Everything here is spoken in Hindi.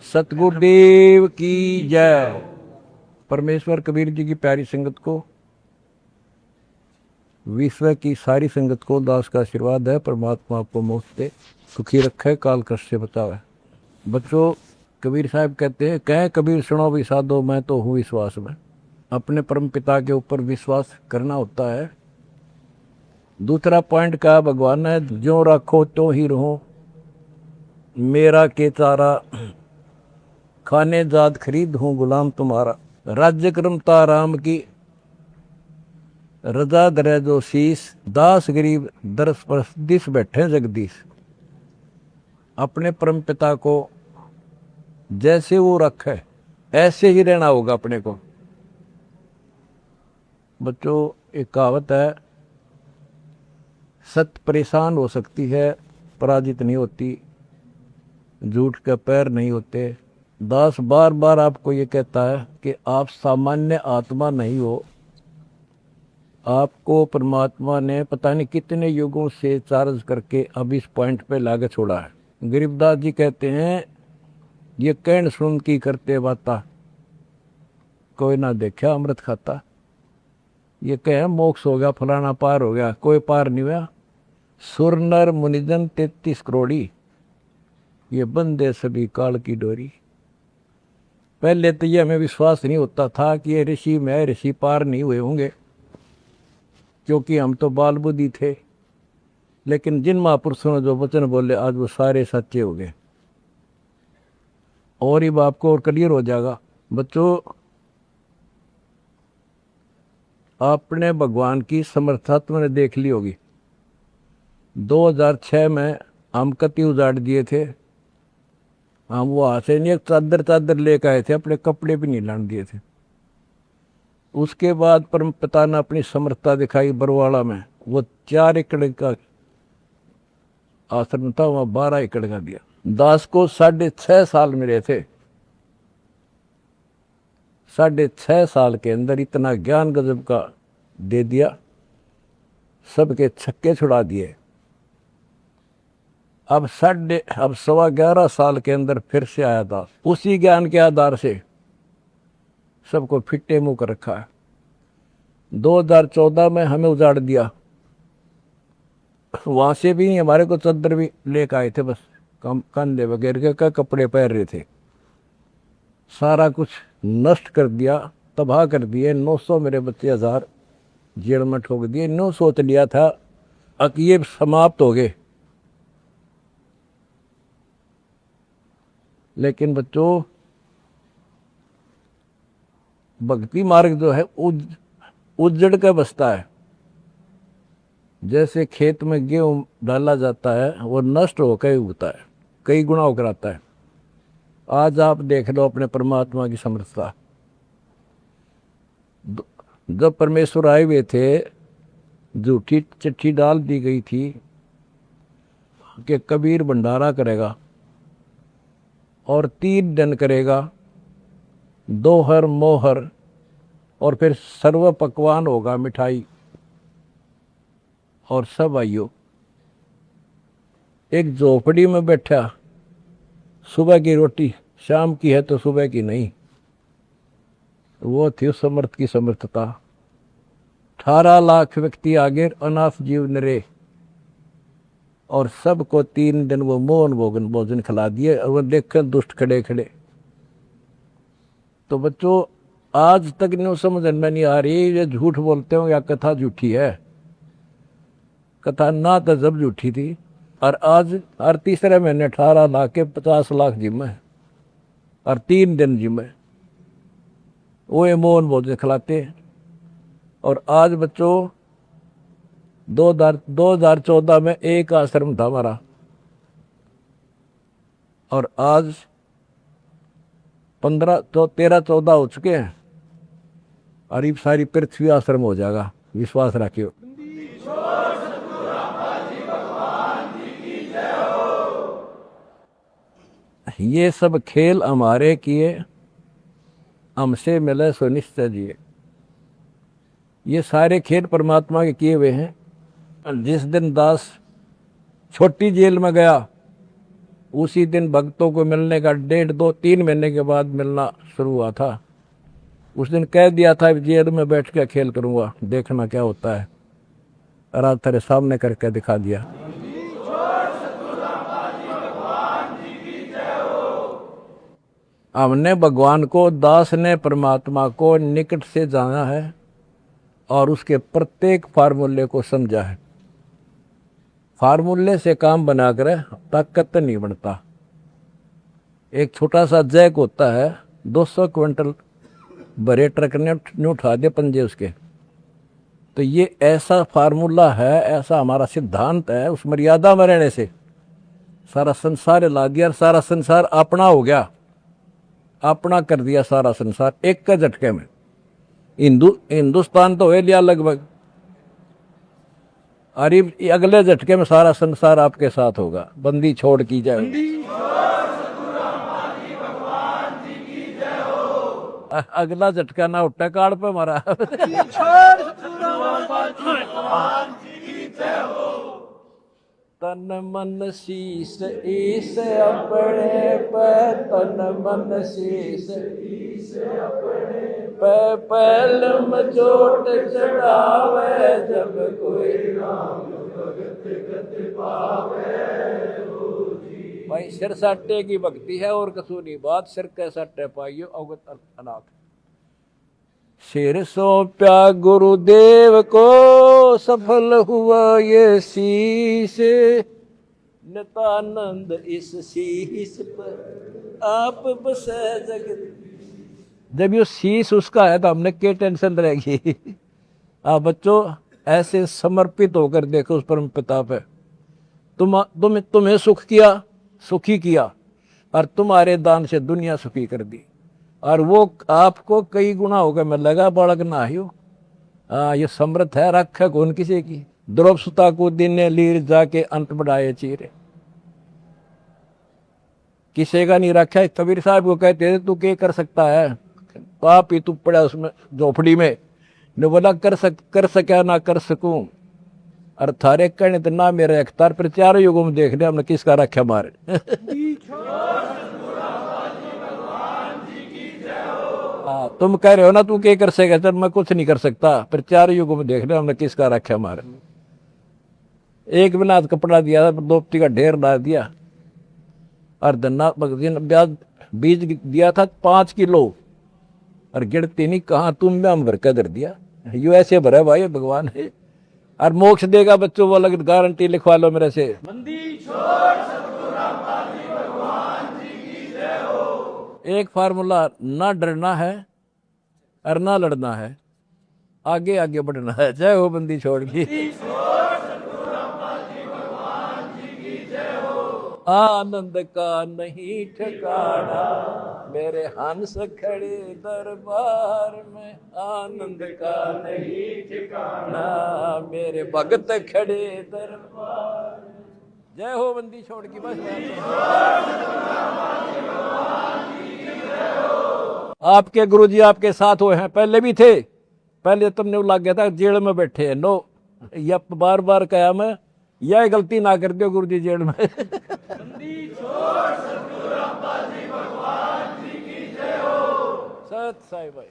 सतगुरुदेव की जय। परमेश्वर कबीर जी की प्यारी संगत को, विश्व की सारी संगत को दास का आशीर्वाद है। परमात्मा आपको मोक्ष दे, सुखी रखे, काल कष्ट से बचावे। बच्चों, कबीर साहब कहते हैं, कह कबीर सुनो भी साधो, मैं तो हूँ विश्वास में। अपने परम पिता के ऊपर विश्वास करना होता है। दूसरा पॉइंट कहा भगवान ने, जो रखो तो ही रहो, मेरा के चारा, खाने जात खरीद हूँ गुलाम तुम्हारा। राज्य क्रमता राम की, रजा दरे जो शीस, दास गरीब दरस परस दिस बैठे जगदीश। अपने परम पिता को जैसे वो रखे ऐसे ही रहना होगा अपने को। बच्चों, एक कहावत है, सत्य परेशान हो सकती है, पराजित नहीं होती, झूठ के पैर नहीं होते। दास बार बार आपको ये कहता है कि आप सामान्य आत्मा नहीं हो। आपको परमात्मा ने पता नहीं कितने युगों से चार्ज करके अब इस पॉइंट पे लाके छोड़ा है। गरीबदास जी कहते हैं, ये कहन सुन की करते बाता, कोई ना देखा अमृत खाता। ये कहे मोक्ष हो गया, फलाना पार हो गया, कोई पार नहीं हुआ। सुर नर मुनिजन 33 करोड़ी, ये बंदे सभी काल की डोरी। पहले तो ये हमें विश्वास नहीं होता था कि ये ऋषि में ऋषि पार नहीं हुए होंगे, क्योंकि हम तो बाल बुद्धि थे। लेकिन जिन महापुरुषों ने जो वचन बोले, आज वो सारे सच्चे हो गए। और ये आपको और क्लियर हो जाएगा। बच्चों, आपने भगवान की समर्था तुमने देख ली होगी। 2006 में हम कति उजाड़ दिए थे। हम वहां से नहीं, एक चादर लेकर आए थे, अपने कपड़े भी नहीं लाने दिए थे। उसके बाद परम पिता ने अपनी समर्थता दिखाई बरवाड़ा में। वो 4 एकड़ का आश्रम था, वहां 12 एकड़ का दिया। दास को 6.5 साल मिले थे। 6.5 साल के अंदर इतना ज्ञान गजब का दे दिया, सबके छक्के छुड़ा दिए। अब 11.25 साल के अंदर फिर से आया दास, उसी ज्ञान के आधार से सबको फिट्टे मुंह कर रखा है। 2014 में हमें उजाड़ दिया, वहां से भी हमारे को चद्दर भी लेकर आए थे, बस कंधे वगैरह के कपड़े पहन रहे थे। सारा कुछ नष्ट कर दिया, तबाह कर दिए। 900 मेरे बच्चे 1000 जेल में ठोक दिए। 900 सोच लिया था कि ये समाप्त हो गए। लेकिन बच्चों, भक्ति मार्ग जो है उजड़ के बसता है। जैसे खेत में गेहूं डाला जाता है, वो नष्ट होकर ही उगता है, कई गुना होकर आता है। आज आप देख लो अपने परमात्मा की समर्थता। जब परमेश्वर आए हुए थे, झूठी चिट्ठी डाल दी गई थी कि कबीर भंडारा करेगा और 3 दिन करेगा, दोहर मोहर, और फिर सर्व पकवान होगा, मिठाई और सब आइयो। एक झोपड़ी में बैठा, सुबह की रोटी शाम की है तो सुबह की नहीं। वो थी उस समर्थ की समर्थता। 18 लाख व्यक्ति आगे, अनाथ जीव नरे, और सबको 3 दिन वो मोहन भोजन खिला दिए। और वो देख दुष्ट खड़े खड़े। तो बच्चों, आज तक नहीं समझ में नहीं आ रही, ये झूठ बोलते हो या कथा झूठी है। कथा ना तो जब झूठी थी, और आज हर तीसरे महीने 18 लाख के 50 लाख जिम्मे, और 3 दिन जिम्मे वो ये मोहन भोजन खिलाते। और आज बच्चों, 2014 में एक आश्रम था हमारा, और आज 13-14 हो चुके हैं, और ये सारी पृथ्वी आश्रम हो जाएगा। विश्वास रखियो। ये सब खेल हमारे किए, हमसे मिले सो निश्चय जिए। ये सारे खेल परमात्मा के किए हुए हैं। जिस दिन दास छोटी जेल में गया, उसी दिन भक्तों को मिलने का 1.5-2-3 महीने के बाद मिलना शुरू हुआ था। उस दिन कह दिया था जेल में बैठ के खेल करूंगा, देखना क्या होता है। और आज तेरे सामने करके दिखा दिया। हमने भगवान को, दास ने परमात्मा को निकट से जाना है और उसके प्रत्येक फार्मूले को समझा है। फार्मूले से काम बनाकर ताकत नहीं बनता। एक छोटा सा जैक होता है, 200 क्विंटल भरे ट्रक ने उठा दिए पंजे उसके। तो ये ऐसा फार्मूला है, ऐसा हमारा सिद्धांत है। उस मर्यादा में रहने से सारा संसार हिला दिया और सारा संसार अपना हो गया, अपना कर दिया सारा संसार एक का झटके में। हिंदुस्तान तो हो लिया लगभग, अरे अगले झटके में सारा संसार आपके साथ होगा। बंदी छोड़ की जाए। अगला झटका ना उठा काड़ पे मारा। तन मन शीस ईस अपने पे, तन मन शीस ईस अपने पे, पहलम चोट चढ़ावे जब कोई राम भगत गत पावे। भाई सिर साटे की भक्ति है और कसूनी बात, सिर के साटे पाइयो अवगत अनाथ। सिर सौंप्या गुरुदेव को, सफल हुआ ये शीश, नितानंद इस शीश पर आप बसे जगत। जब ये शीश उसका है तो हमने क्या टेंशन रहेगी। आप बच्चों ऐसे समर्पित होकर देखो उस परम पिता पे। तुम्हें सुख किया, सुखी किया, और तुम्हारे दान से दुनिया सुखी कर दी, और वो आपको कई गुना होकर मिलेगा। बालक ना हो, ये समृद्ध है, रख कौन किसी की। द्रौप सुता को दिन लीर जाके अंत बढ़ाए चीरे, किसी का नहीं रखा। कबीर साहब को कहते थे तू क्या कर सकता है, पाप ही तू पड़ा उसमें झोपड़ी में। ने बोला कर सका ना कर सकूं, और थारे कहने तो ना मेरे अख्तार पर। चारों युगों में देख लिया हमने किसका रखा मारे। तुम कह रहे हो ना तू क्या कर सकेगा, चल मैं कुछ नहीं कर सकता, पर चारों युगों में देख लिया हमने किसका रखा मारे। एक बिना कपड़ा दिया था, दोपती का ढेर डाल दिया, और धन्ना ब्याज बीज दिया था 5 किलो, और गिरती नहीं कहाँ तुम में हम भर कर धर दिया। यू ऐसे भरा भाई भगवान है, और मोक्ष देगा बच्चों वो अलग गारंटी लिखवा लो मेरे से। एक फार्मूला, ना डरना है और ना लड़ना है, आगे आगे बढ़ना है। जय हो बंदी छोड़ की। आनंद का नहीं ठिकाना मेरे हंस खड़े दरबार में, आनंद का नहीं ठिकाना मेरे भगत खड़े दरबार। जय हो बंदी छोड़ की। बस आपके गुरुजी आपके साथ हुए हैं, पहले भी थे। पहले तुमने लग गया था जेल में बैठे हैं। नो, या बार बार कहा मैं, यह गलती ना कर दो गुरुजी जेल में। सत साई भाई।